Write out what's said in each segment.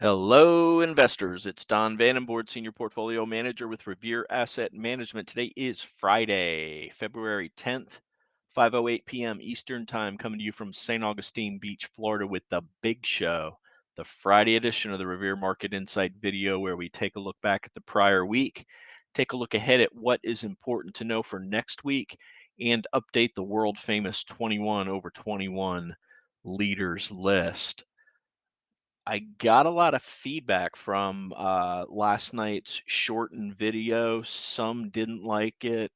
Hello, investors. It's Don Vandenbord, Senior Portfolio Manager with Revere Asset Management. Today is Friday, February 10th, 5:08 p.m. Eastern Time, coming to you from St. Augustine Beach, Florida, with the Big Show, the Friday edition of the Revere Market Insight video, where we take a look back at the prior week, take a look ahead at what is important to know for next week, and update the world famous 21 over 21 leaders list. I got a lot of feedback from last night's shortened video. Some didn't like it.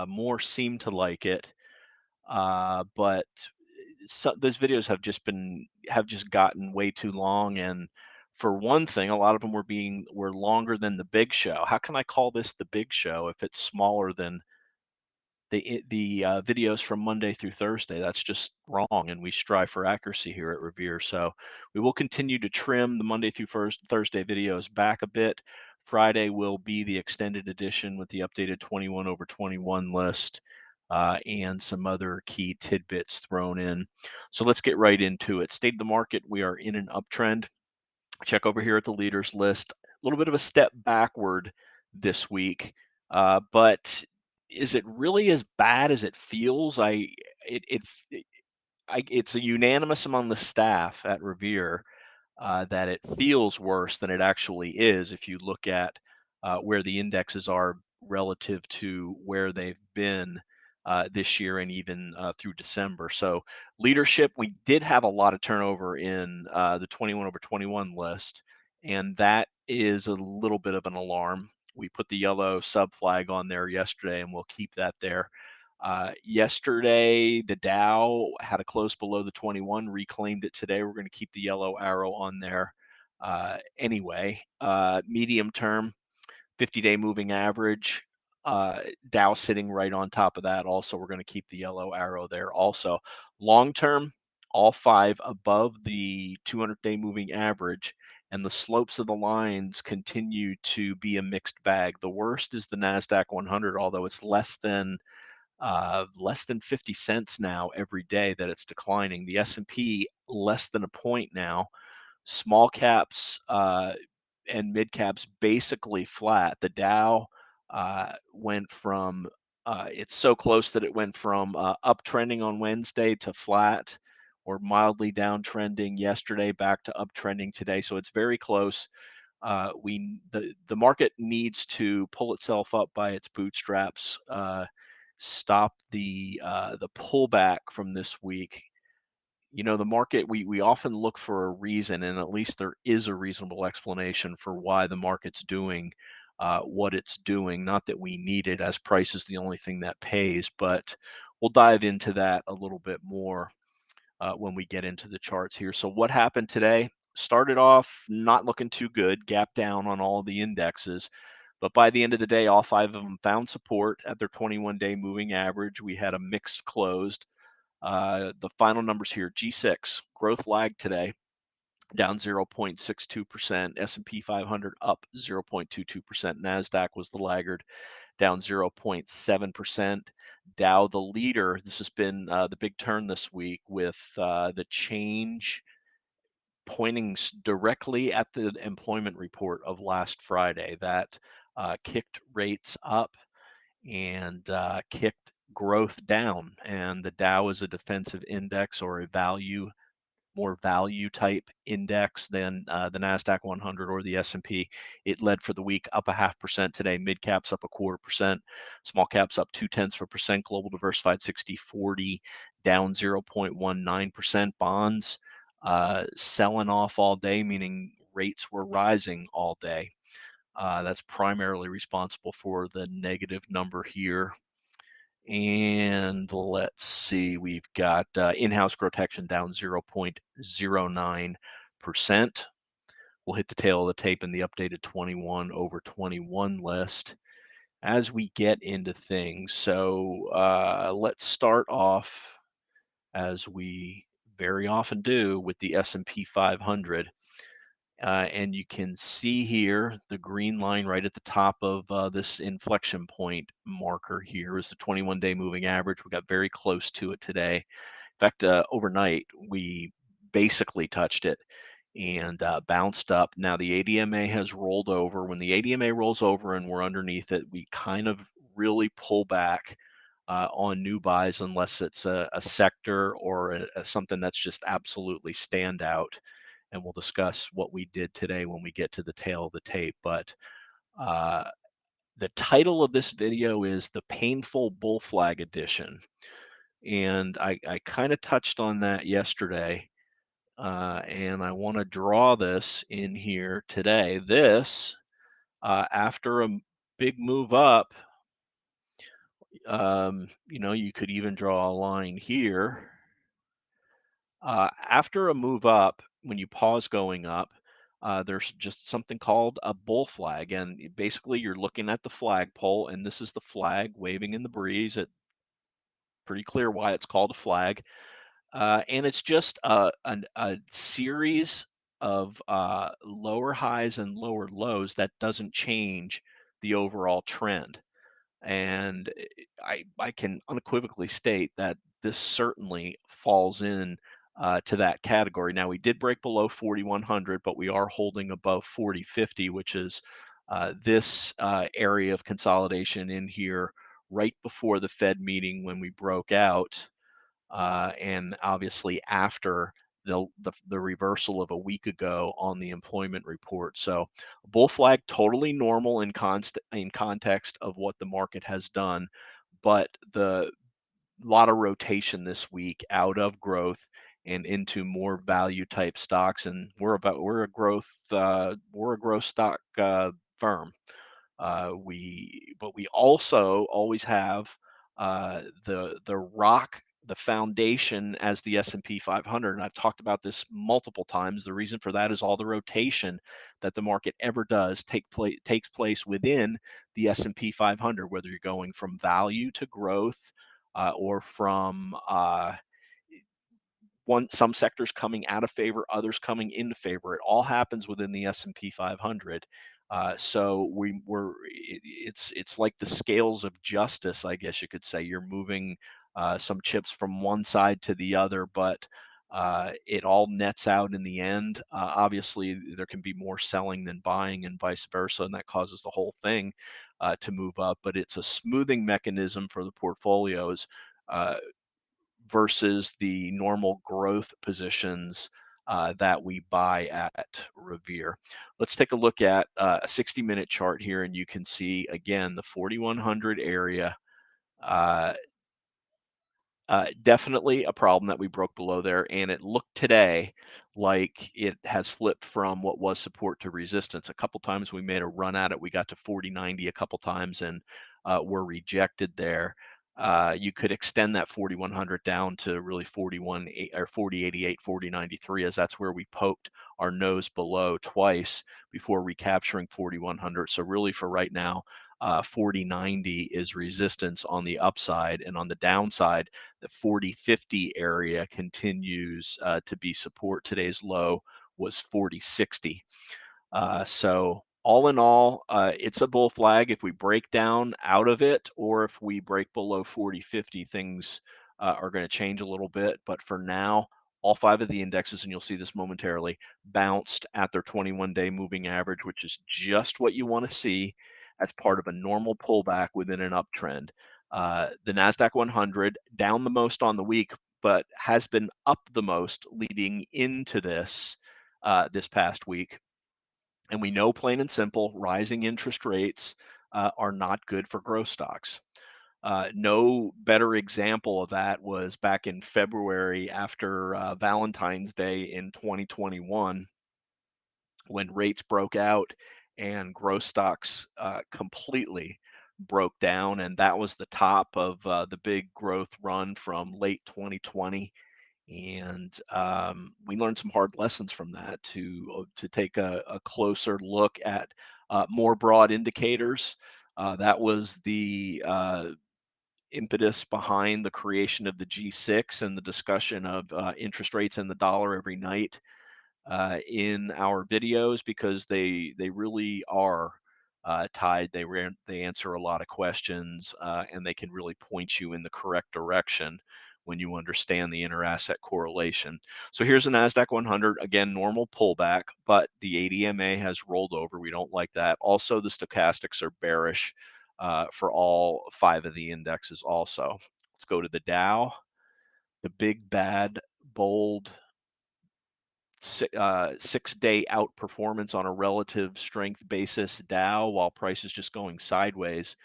More seemed to like it. But those videos have just gotten way too long. And for one thing, a lot of them were longer than the Big Show. How can I call this the Big Show if it's smaller than the videos from Monday through Thursday? That's just wrong, and we strive for accuracy here at Revere. So we will continue to trim the Monday through Thursday videos back a bit. Friday will be the extended edition with the updated 21 over 21 list and some other key tidbits thrown in. So let's get right into it. State of the market, we are in an uptrend. Check over here at the leaders list. A little bit of a step backward this week, but is it really as bad as it feels? It's a unanimous among the staff at Revere that it feels worse than it actually is if you look at where the indexes are relative to where they've been this year and even through December. So leadership, we did have a lot of turnover in the 21 over 21 list, and that is a little bit of an alarm. We put the yellow sub flag on there yesterday, and we'll keep that there. Yesterday, the Dow had a close below the 21, reclaimed it today. We're going to keep the yellow arrow on there anyway. Medium term, 50-day moving average, Dow sitting right on top of that. Also, we're going to keep the yellow arrow there. Also, long term, all five above the 200-day moving average, and the slopes of the lines continue to be a mixed bag. The worst is the NASDAQ 100, although it's less than 50 cents now every day that it's declining. The S&P less than a point now. Small caps and mid caps basically flat. The Dow went from it's so close that it went from uptrending on Wednesday to flat or mildly downtrending yesterday back to uptrending today. So it's very close. The market needs to pull itself up by its bootstraps, stop the pullback from this week. You know, the market, we often look for a reason, and at least there is a reasonable explanation for why the market's doing what it's doing. Not that we need it, as price is the only thing that pays, but we'll dive into that a little bit more when we get into the charts here. So what happened today? Started off not looking too good, gap down on all of the indexes. But by the end of the day, all five of them found support at their 21-day moving average. We had a mixed closed. The final numbers here: G6 growth lag today, down 0.62%. S&P 500 up 0.22%. Nasdaq was the laggard, down 0.7%. Dow, the leader. This has been the big turn this week with the change pointing directly at the employment report of last Friday that kicked rates up and kicked growth down. And the Dow is a defensive index or a more value type index than the Nasdaq 100 or the S&P. It led for the week up 0.5% today. Mid caps up 0.25%. Small caps up 0.2%. Global diversified 60/40 down 0.19%. Bonds selling off all day, meaning rates were rising all day. That's primarily responsible for the negative number here. And let's see, we've got in-house GROTECTION down 0.09%. We'll hit the tail of the tape in the updated 21 over 21 list as we get into things. So let's start off, as we very often do, with the S&P 500. And you can see here the green line right at the top of this inflection point marker here is the 21-day moving average. We got very close to it today. In fact, overnight, we basically touched it. and bounced up. Now the ADMA has rolled over. When the ADMA rolls over and we're underneath it, we kind of really pull back on new buys unless it's a sector or something that's just absolutely standout. And we'll discuss what we did today when we get to the tail of the tape. But uh, the title of this video is the Painful Bull Flag Edition. And I kind of touched on that yesterday. And I want to draw this in here today. This, after a big move up, you could even draw a line here. After a move up, when you pause going up, there's just something called a bull flag. And basically, you're looking at the flagpole, and this is the flag waving in the breeze. It's pretty clear why it's called a flag. And it's just a series of lower highs and lower lows that doesn't change the overall trend. And I can unequivocally state that this certainly falls in to that category. Now, we did break below 4,100, but we are holding above 4050, which is this area of consolidation in here right before the Fed meeting when we broke out, and obviously after the reversal of a week ago on the employment report. So bull flag, totally normal in context of what the market has done, but the lot of rotation this week out of growth and into more value type stocks. And we're a growth stock firm. But we also always have the rock, the foundation as the S&P 500. And I've talked about this multiple times. The reason for that is all the rotation that the market ever does takes place within the S&P 500, whether you're going from value to growth, or from some sectors coming out of favor, others coming into favor. It all happens within the S&P 500. So it's like the scales of justice, I guess you could say. You're moving some chips from one side to the other, but it all nets out in the end. Obviously, there can be more selling than buying, and vice versa, and that causes the whole thing to move up. But it's a smoothing mechanism for the portfolios. Versus the normal growth positions that we buy at Revere. Let's take a look at a 60-minute chart here, and you can see again the 4,100 area. Uh, Definitely a problem that we broke below there, and it looked today like it has flipped from what was support to resistance. A couple times we made a run at it. We got to 40.90 a couple times and were rejected there. You could extend that 4,100 down to really 41 or 40.88, 40.93, as that's where we poked our nose below twice before recapturing 4,100. So really, for right now, 40.90 is resistance on the upside, and on the downside, the 40.50 area continues to be support. Today's low was 40.60. So all in all, it's a bull flag. If we break down out of it, or if we break below 40.50, things are going to change a little bit. But for now, all five of the indexes, and you'll see this momentarily, bounced at their 21-day moving average, which is just what you want to see as part of a normal pullback within an uptrend. The NASDAQ 100 down the most on the week, but has been up the most leading into this past week. And we know, plain and simple, rising interest rates are not good for growth stocks. No better example of that was back in February after Valentine's Day in 2021, when rates broke out and growth stocks completely broke down. And that was the top of the big growth run from late 2020. And we learned some hard lessons from that to take a closer look at more broad indicators. That was the impetus behind the creation of the G6 and the discussion of interest rates and the dollar every night in our videos, because they really are tied. They answer a lot of questions, and they can really point you in the correct direction when you understand the inter-asset correlation. So here's the NASDAQ 100. Again, normal pullback, but the ADMA has rolled over. We don't like that. Also, the stochastics are bearish for all 5 of the indexes also. Let's go to the Dow. The big, bad, bold 6-day outperformance on a relative strength basis Dow, while price is just going sideways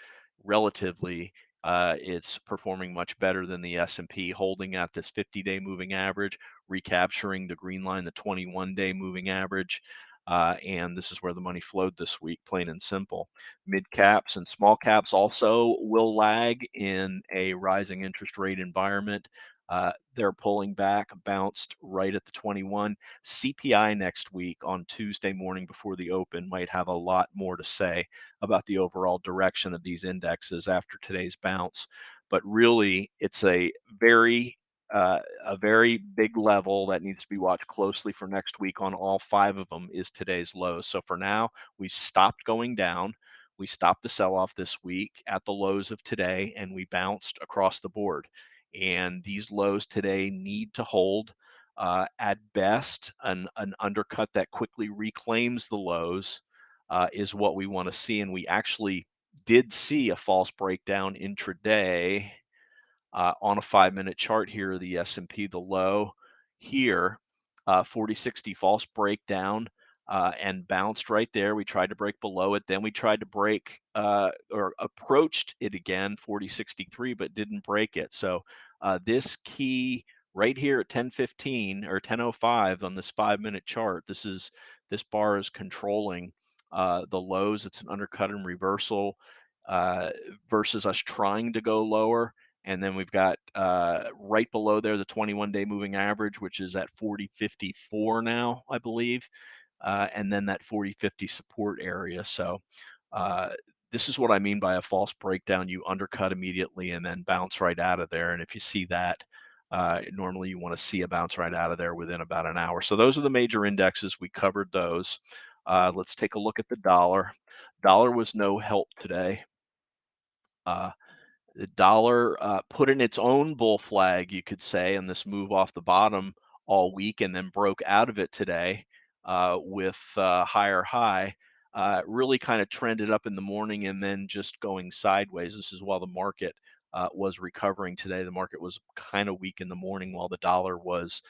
relatively. It's performing much better than the S&P, holding at this 50-day moving average, recapturing the green line, the 21-day moving average. And this is where the money flowed this week, plain and simple. Mid caps and small caps also will lag in a rising interest rate environment. They're pulling back, bounced right at the 21. CPI next week on Tuesday morning before the open might have a lot more to say about the overall direction of these indexes after today's bounce. But really, it's a very big level that needs to be watched closely for next week on all 5 of them is today's lows. So for now, we stopped going down. We stopped the sell-off this week at the lows of today, and we bounced across the board. And these lows today need to hold. At best, an undercut that quickly reclaims the lows is what we want to see. And we actually did see a false breakdown intraday on a 5-minute chart here, the S&P, the low here, 4060 false breakdown and bounced right there. We tried to break below it. Then we tried to break or approached it again, 4063, but didn't break it. So this key right here at 1015 or 1005 on this 5-minute chart, this bar is controlling the lows. It's an undercut and reversal uh, versus us trying to go lower. And then we've got right below there the 21-day moving average, which is at 4054 now, I believe, and then that 4050 support area. So uh, this is what I mean by a false breakdown. You undercut immediately and then bounce right out of there. And if you see that, normally you want to see a bounce right out of there within about an hour. So those are the major indexes. We covered those. Let's take a look at the dollar. Dollar was no help today. The dollar put in its own bull flag, you could say, on this move off the bottom all week and then broke out of it today with higher high. Really kind of trended up in the morning and then just going sideways. This is while the market was recovering today. The market was kind of weak in the morning while the dollar was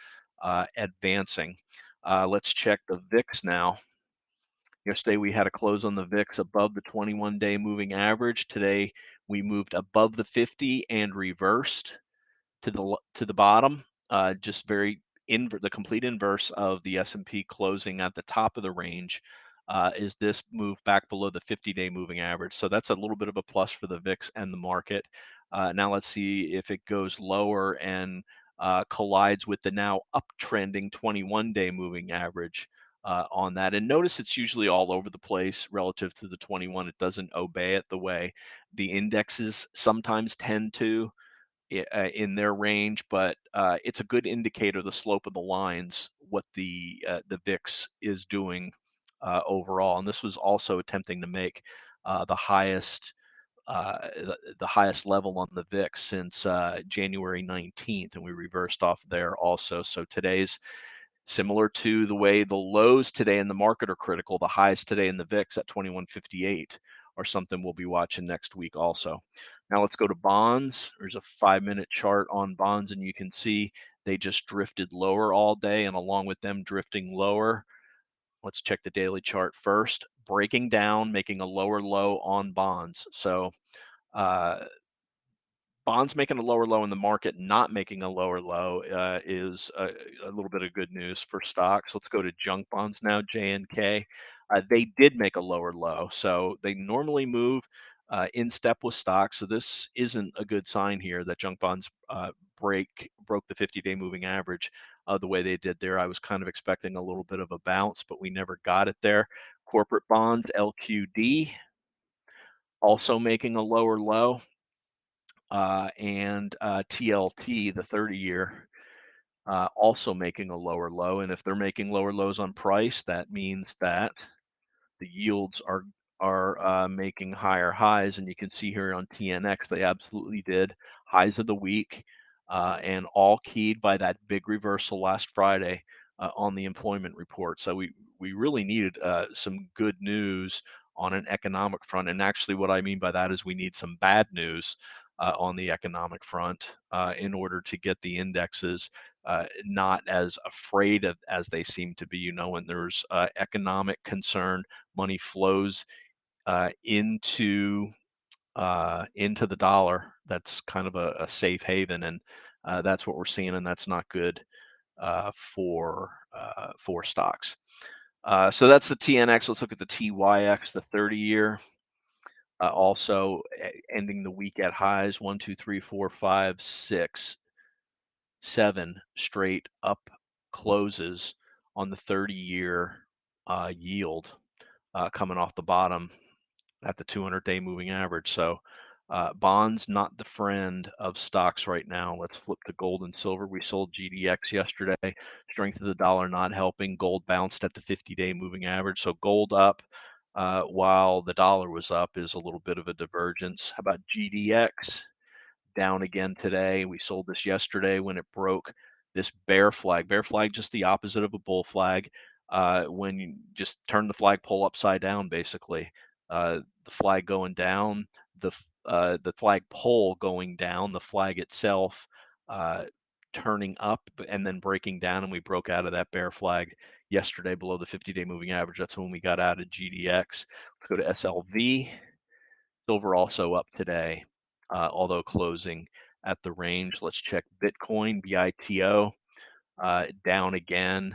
advancing. Let's check the VIX now. Yesterday we had a close on the VIX above the 21-day moving average. Today we moved above the 50 and reversed to the bottom. Just very the complete inverse of the S&P closing at the top of the range is this move back below the 50-day moving average. So that's a little bit of a plus for the VIX and the market. Now let's see if it goes lower and collides with the now uptrending 21-day moving average on that. And notice it's usually all over the place relative to the 21. It doesn't obey it the way the indexes sometimes tend to in their range, but it's a good indicator, the slope of the lines, what the VIX is doing overall. And this was also attempting to make the highest the highest level on the VIX since January 19th, and we reversed off there also. So today's similar to the way the lows today in the market are critical, the highs today in the VIX at 2158 are something we'll be watching next week also. Now let's go to bonds. There's a 5-minute chart on bonds, and you can see they just drifted lower all day, and along with them drifting lower, let's check the daily chart first. Breaking down, making a lower low on bonds. So uh, bonds making a lower low in the market, not making a lower low is a little bit of good news for stocks. Let's go to junk bonds now, JNK. They did make a lower low, so they normally move in step with stocks. So this isn't a good sign here that junk bonds broke the 50-day moving average the way they did there. I was kind of expecting a little bit of a bounce, but we never got it there. Corporate bonds, LQD, also making a lower low and TLT, the 30-year, also making a lower low. And if they're making lower lows on price, that means that the yields are making higher highs. And you can see here on TNX, they absolutely did. Highs of the week and all keyed by that big reversal last Friday on the employment report. So we really needed some good news on an economic front. And actually, what I mean by that is we need some bad news on the economic front in order to get the indexes not as afraid of as they seem to be. When there's economic concern, money flows into the dollar. That's kind of a safe haven, and that's what we're seeing, and that's not good for stocks. So that's the TNX. Let's look at the TYX, the 30-year. Also ending the week at highs, 1, 2, 3, 4, 5, 6, 7 straight up closes on the 30-year yield coming off the bottom at the 200-day moving average. So bonds not the friend of stocks right now. Let's flip to gold and silver. We sold GDX yesterday. Strength of the dollar not helping. Gold bounced at the 50-day moving average. So gold up while the dollar was up is a little bit of a divergence. How about GDX? Down again today. We sold this yesterday when it broke this bear flag. Bear flag, just the opposite of a bull flag. When you just turn the flagpole upside down, basically, the flag going down, the flagpole going down, the flag itself turning up and then breaking down, and we broke out of that bear flag yesterday below the 50-day moving average. That's when we got out of GDX. Let's go to SLV. Silver also up today, although closing at the range. Let's check Bitcoin, BITO, down again,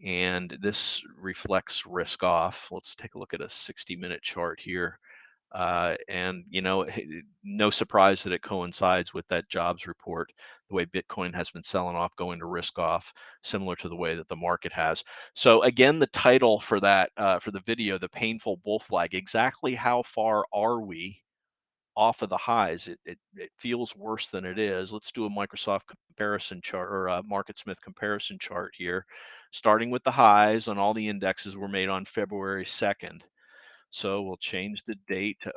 and this reflects risk off. Let's take a look at a 60-minute chart here. And no surprise that it coincides with that jobs report, the way Bitcoin has been selling off, going to risk off, similar to the way that the market has. So again, the title for that for the video, the painful bull flag. Exactly how far are we off of the highs? It feels worse than it is. Let's do a Microsoft comparison chart, or a MarketSmith comparison chart here, starting with the highs on all the indexes were made on February 2nd. So we'll change the date to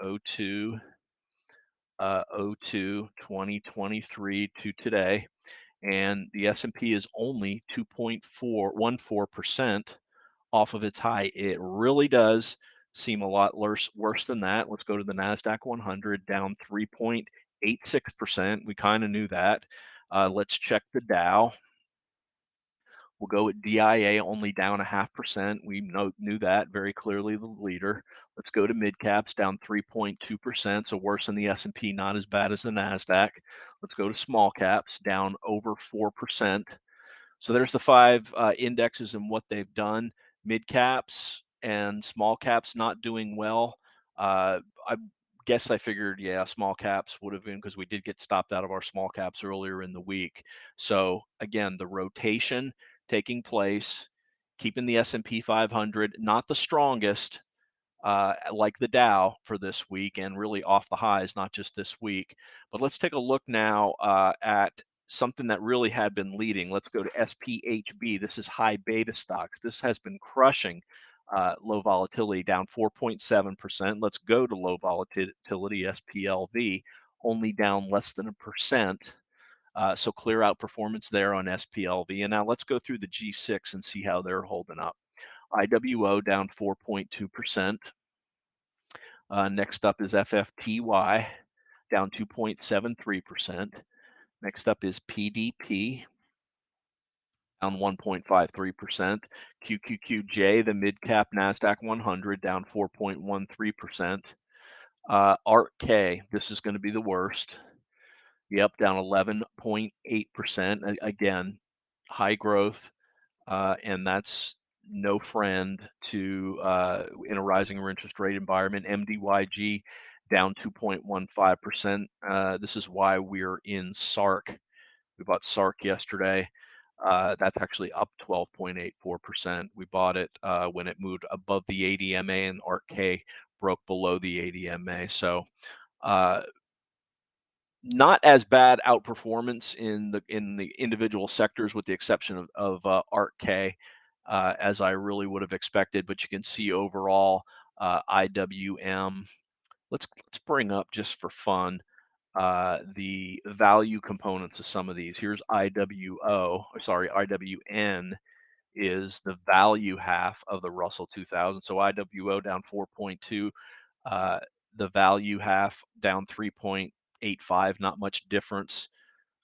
2023 to today, and the S&P is only 2.14% off of its high. It really does seem a lot worse than that. Let's go to the NASDAQ 100, down 3.86%. We kind of knew that. Let's check the Dow. We'll go with DIA, only down 0.5%. We knew that very clearly, the leader. Let's go to mid caps, down 3.2%, so worse than the S&P, not as bad as the NASDAQ. Let's go to small caps, down over 4%. So there's the 5 indexes and what they've done. Mid caps and small caps not doing well. I guess I figured, yeah, small caps would have been, because we did get stopped out of our small caps earlier in the week. So again, the rotation taking place, keeping the S&P 500 not the strongest, like the Dow for this week, and really off the highs, not just this week. But let's take a look now at something that really had been leading. Let's go to SPHB. This is high beta stocks. This has been crushing low volatility, down 4.7%. Let's go to low volatility, SPLV, only down less than 1%. So clear outperformance there on SPLV. And now let's go through the G6 and see how they're holding up. IWO down 4.2%. Next up is FFTY, down 2.73%. Next up is PDP, down 1.53%. QQQJ, the mid-cap NASDAQ 100, down 4.13%. ARK-K, this is going to be the worst. Yep, down 11.8%. Again, high growth, and that's no friend to in a rising interest rate environment. MDYG down 2.15%. This is why we're in SARK. We bought SARK yesterday. That's actually up 12.84%. We bought it when it moved above the ADMA, and ARK-K broke below the ADMA. So not as bad outperformance in the individual sectors, with the exception of ARK-K, as I really would have expected. But you can see overall IWM. Let's bring up, just for fun, the value components of some of these. Here's IWO, or sorry, IWN is the value half of the Russell 2000. So IWO down 4.2, uh, the value half down 3.85, not much difference.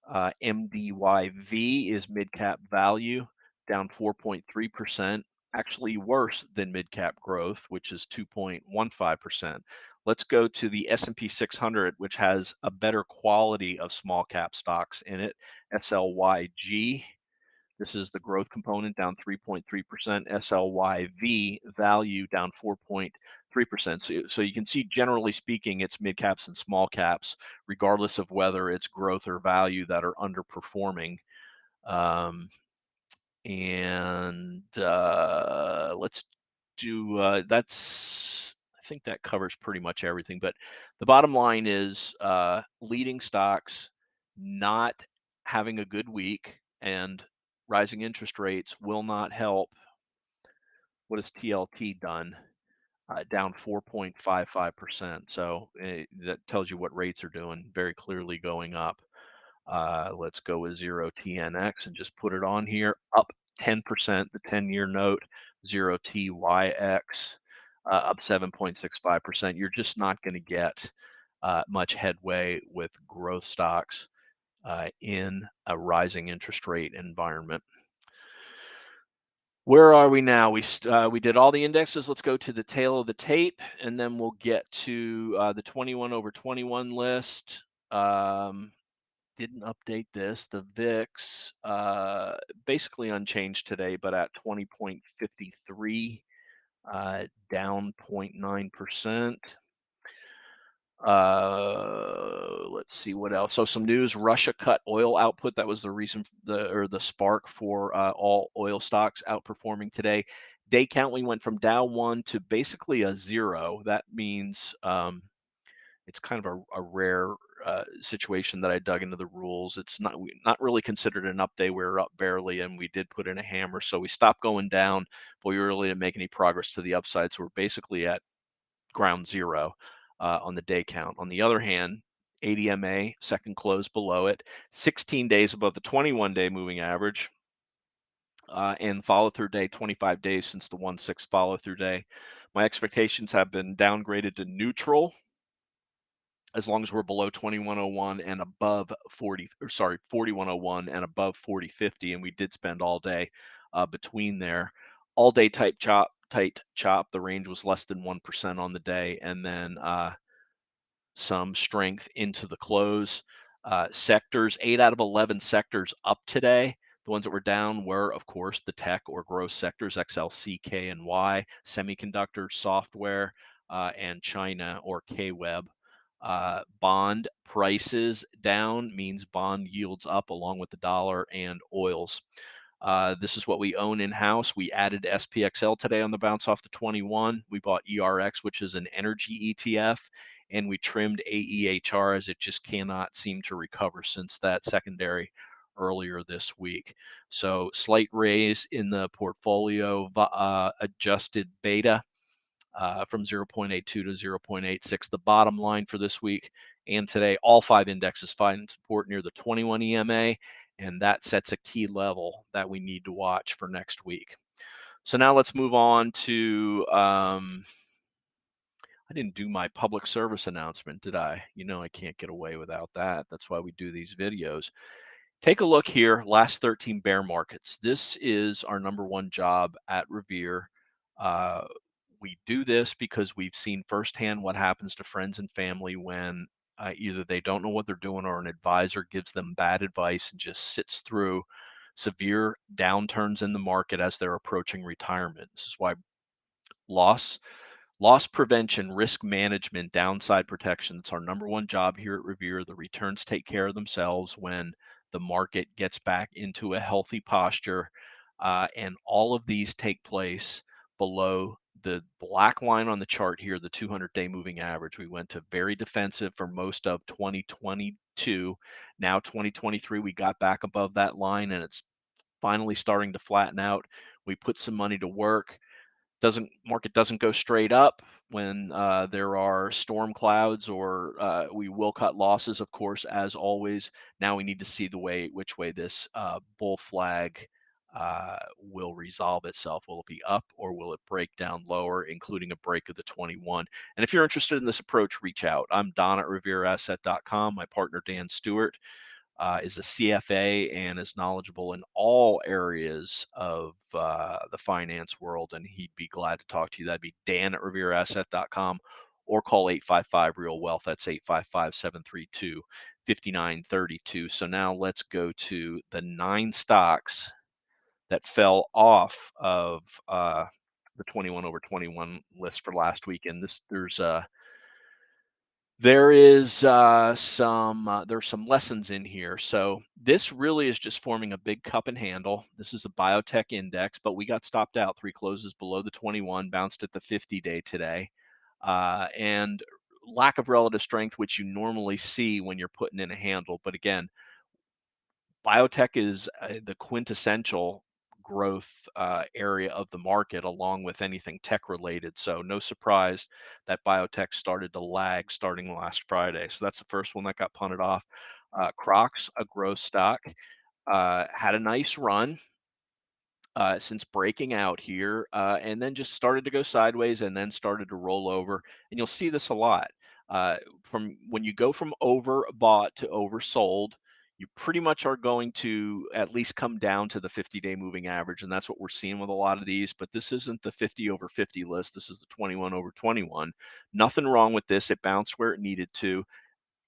MDYV is mid cap value, down 4.3%, actually worse than mid cap growth, which is 2.15%. Let's go to the S&P 600, which has a better quality of small cap stocks in it. SLYG, this is the growth component, down 3.3%. SLYV, value, down 4.3%. So you can see, generally speaking, it's mid caps and small caps, regardless of whether it's growth or value, that are underperforming. Um, and let's do that's, I think that covers pretty much everything. But the bottom line is, leading stocks not having a good week, and rising interest rates will not help. What has TLT done? Down 4.55%. So that tells you what rates are doing, very clearly going up. Let's go with 0TNX and just put it on here, up 10%, the 10-year note. 0TYX, up 7.65%. You're just not going to get much headway with growth stocks in a rising interest rate environment. Where are we now? We did all the indexes. Let's go to the tail of the tape, and then we'll get to the 21 over 21 list. Didn't update this. The VIX, basically unchanged today, but at 20.53, down 0.9%. Let's see what else. So some news: Russia cut oil output. That was the reason, the spark for all oil stocks outperforming today. Day count, we went from Dow 1 to basically a 0. That means it's kind of a rare situation that I dug into the rules. It's not really considered an up day. We were up barely, and we did put in a hammer, so we stopped going down, but we really didn't make any progress to the upside. So we're basically at ground zero on the day count. On the other hand, ADMA, second close below it, 16 days above the 21-day moving average, and follow through day, 25 days since the 1/6 follow through day. My expectations have been downgraded to neutral as long as we're below 2101 and above 4101 and above 4050, and we did spend all day between there. All day tight chop. The range was less than 1% on the day, and then some strength into the close. Sectors, 8 out of 11 sectors up today. The ones that were down were, of course, the tech or growth sectors, XLC, K, and Y, semiconductor, software, and China or KWeb. Bond prices down means bond yields up, along with the dollar and oils. This is what we own in-house. We added SPXL today on the bounce off the 21. We bought ERX, which is an energy ETF, and we trimmed AEHR as it just cannot seem to recover since that secondary earlier this week. So slight raise in the portfolio adjusted beta from 0.82 to 0.86. The bottom line for this week and today, all 5 indexes find support near the 21 EMA, and that sets a key level that we need to watch for next week. So now let's move on to, I didn't do my public service announcement, did I? You know, I can't get away without that. That's why we do these videos. Take a look here, last 13 bear markets. This is our number one job at Revere. Uh, we do this because we've seen firsthand what happens to friends and family when either they don't know what they're doing or an advisor gives them bad advice and just sits through severe downturns in the market as they're approaching retirement. This is why loss Loss prevention, risk management, downside protection. It's our number one job here at Revere. The returns take care of themselves when the market gets back into a healthy posture. And all of these take place below the black line on the chart here, the 200-day moving average. We went to very defensive for most of 2022. Now 2023, we got back above that line, and it's finally starting to flatten out. We put some money to work. Market doesn't go straight up when there are storm clouds, or we will cut losses, of course, as always. Now we need to see which way this bull flag will resolve itself. Will it be up, or will it break down lower, including a break of the 21? And if you're interested in this approach, reach out. I'm Don at revereasset.com. My partner Dan Stewart is a CFA and is knowledgeable in all areas of the finance world, and he'd be glad to talk to you. That'd be Dan at revereasset.com, or call 855 Real Wealth. That's 855 732 5932. So now let's go to the 9 stocks that fell off of the 21 over 21 list for last weekend. There's some lessons in here. So this really is just forming a big cup and handle. This is a biotech index, but we got stopped out 3 closes below the 21, bounced at the 50-day today, and lack of relative strength, which you normally see when you're putting in a handle. But again, biotech is the quintessential growth area of the market, along with anything tech related. So no surprise that biotech started to lag starting last Friday. So that's the first one that got punted off. Crocs, a growth stock, had a nice run since breaking out here, and then just started to go sideways and then started to roll over. And you'll see this a lot. From when you go from overbought to oversold, you pretty much are going to at least come down to the 50-day moving average. And that's what we're seeing with a lot of these. But this isn't the 50 over 50 list. This is the 21 over 21. Nothing wrong with this. It bounced where it needed to.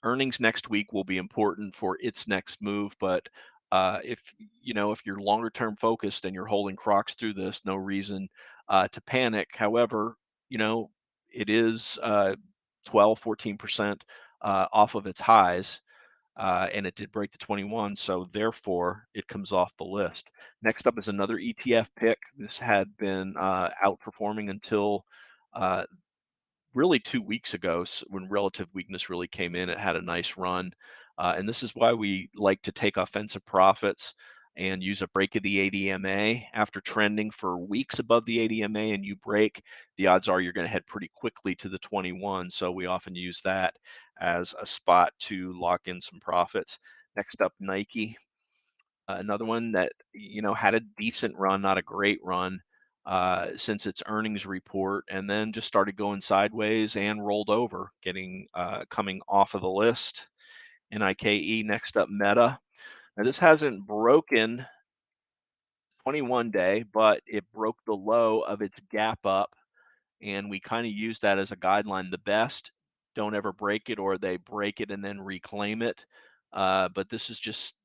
Earnings next week will be important for its next move, but if you're longer term focused and you're holding Crocs through this, no reason to panic. However, you know, it is 12, 14% off of its highs, and it did break the 21, so therefore it comes off the list. Next up is another ETF pick. This had been outperforming until uh, really 2 weeks ago, when relative weakness really came in. It had a nice run. And this is why we like to take offensive profits and use a break of the ADMA. After trending for weeks above the ADMA and you break, the odds are you're going to head pretty quickly to the 21. So we often use that as a spot to lock in some profits. Next up, Nike. Another one that had a decent run, not a great run, since its earnings report, and then just started going sideways and rolled over, coming off of the list. NIKE. Next up, Meta. Now this hasn't broken 21 day, but it broke the low of its gap up, and we kind of use that as a guideline. The best don't ever break it, or they break it and then reclaim it. But this is just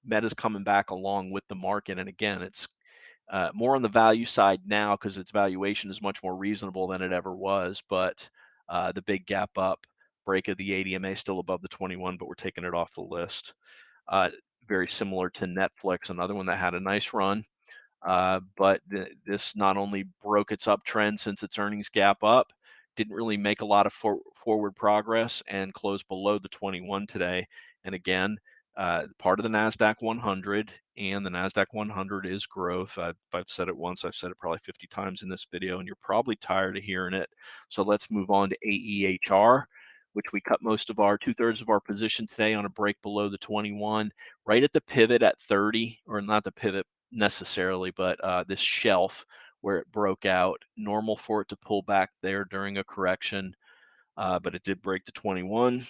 Meta's coming back along with the market. And again, it's more on the value side now because its valuation is much more reasonable than it ever was. But the big gap up, break of the ADMA still above the 21, but we're taking it off the list. Uh, Very similar to Netflix, another one that had a nice run. But this not only broke its uptrend since its earnings gap up, didn't really make a lot of forward progress and closed below the 21 today. And again, part of the NASDAQ 100, and the NASDAQ 100 is growth. I've said it once, I've said it probably 50 times in this video, and you're probably tired of hearing it. So let's move on to AEHR, which we cut most of our 2/3 of our position today on a break below the 21, right at the pivot at 30, or not the pivot necessarily, but this shelf where it broke out. Normal for it to pull back there during a correction, but it did break the 21.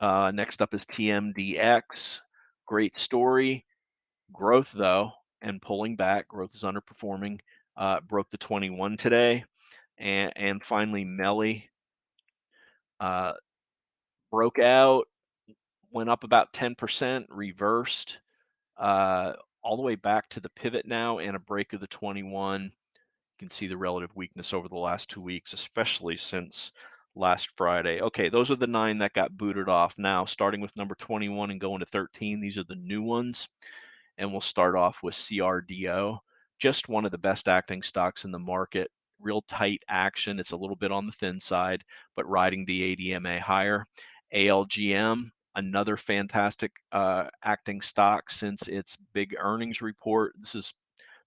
Next up is TMDX. Great story. Growth, though, and pulling back. Growth is underperforming. Broke the 21 today. And finally, Melly uh, broke out, went up about 10%, reversed all the way back to the pivot now, and a break of the 21. You can see the relative weakness over the last 2 weeks, especially since last Friday. Okay, those are the 9 that got booted off. Now, starting with number 21 and going to 13, these are the new ones. And we'll start off with CRDO, just one of the best acting stocks in the market. Real tight action. It's a little bit on the thin side, but riding the ADMA higher. ALGM, another fantastic acting stock since its big earnings report. This is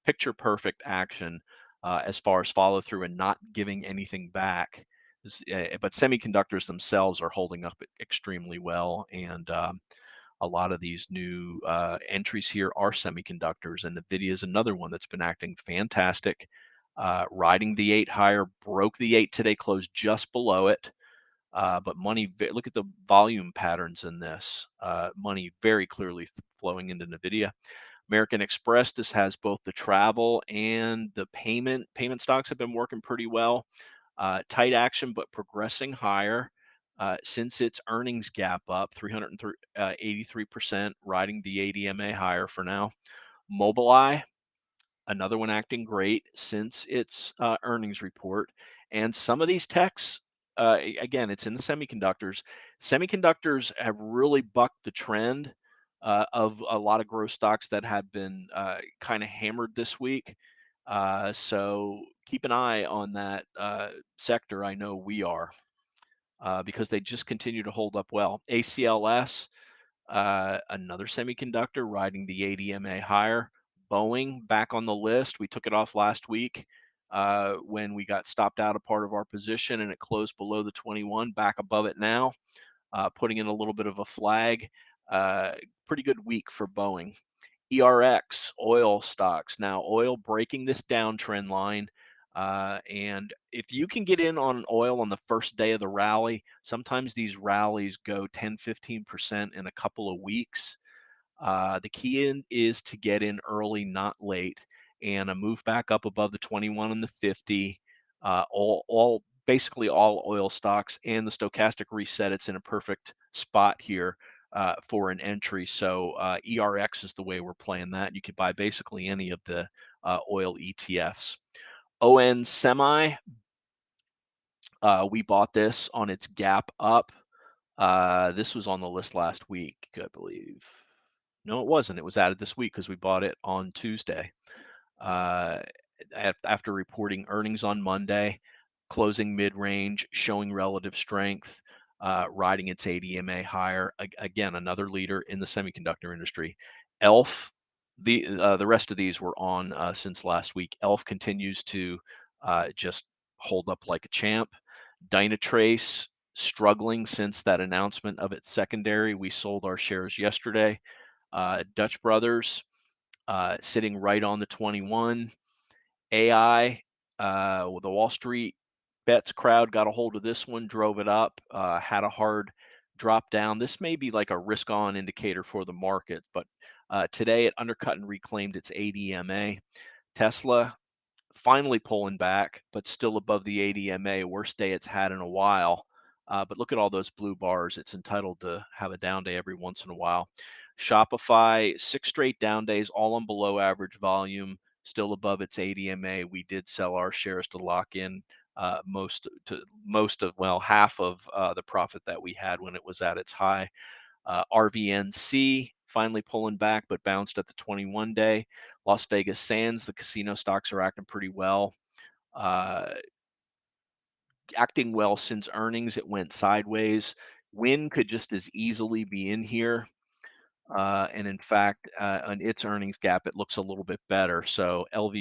picture perfect action. as far as follow through and not giving anything back. But semiconductors themselves are holding up extremely well, and a lot of these new entries here are semiconductors, and NVIDIA is another one that's been acting fantastic. Riding the 8 higher, broke the 8 today, closed just below it. But money, look at the volume patterns in this. Money very clearly flowing into NVIDIA. American Express, this has both the travel and the payment stocks have been working pretty well. Tight action, but progressing higher since its earnings gap up 383%, riding the ADMA higher for now. Mobileye, another one acting great since its earnings report. And some of these techs, again, it's in the semiconductors. Semiconductors have really bucked the trend of a lot of growth stocks that have been kind of hammered this week. So keep an eye on that sector. I know we are because they just continue to hold up well. ACLS, another semiconductor riding the ADMA higher. Boeing back on the list. We took it off last week when we got stopped out of part of our position and it closed below the 21, back above it now, putting in a little bit of a flag. Uh, Pretty good week for Boeing. ERX, oil stocks. Now, oil breaking this downtrend line. And if you can get in on oil on the first day of the rally, sometimes these rallies go 10, 15% in a couple of weeks. The key is to get in early, not late, and a move back up above the 21 and the 50. Basically all oil stocks and the stochastic reset. It's in a perfect spot here for an entry. So ERX is the way we're playing that. You could buy basically any of the oil ETFs. ON Semi, we bought this on its gap up. This was on the list last week, I believe. No, it wasn't. It was added this week because we bought it on Tuesday. Uh, After reporting earnings on Monday, closing mid-range, showing relative strength, riding its ADMA higher. Again, another leader in the semiconductor industry. ELF, the rest of these were on since last week. ELF continues to just hold up like a champ. Dynatrace struggling since that announcement of its secondary. We sold our shares yesterday. Dutch Brothers sitting right on the 21. AI, the Wall Street bets crowd got a hold of this one, drove it up, had a hard drop down. This may be like a risk on indicator for the market, but today it undercut and reclaimed its ADMA. Tesla finally pulling back, but still above the ADMA, worst day it's had in a while. But look at all those blue bars. It's entitled to have a down day every once in a while. Shopify, 6 straight down days, all on below average volume, still above its ADMA. We did sell our shares to lock in half of the profit that we had when it was at its high. RVNC finally pulling back, but bounced at the 21 day. Las Vegas Sands, the casino stocks are acting pretty well. Acting well since earnings. It went sideways. Wynn could just as easily be in here. And in fact, on its earnings gap, it looks a little bit better. So LV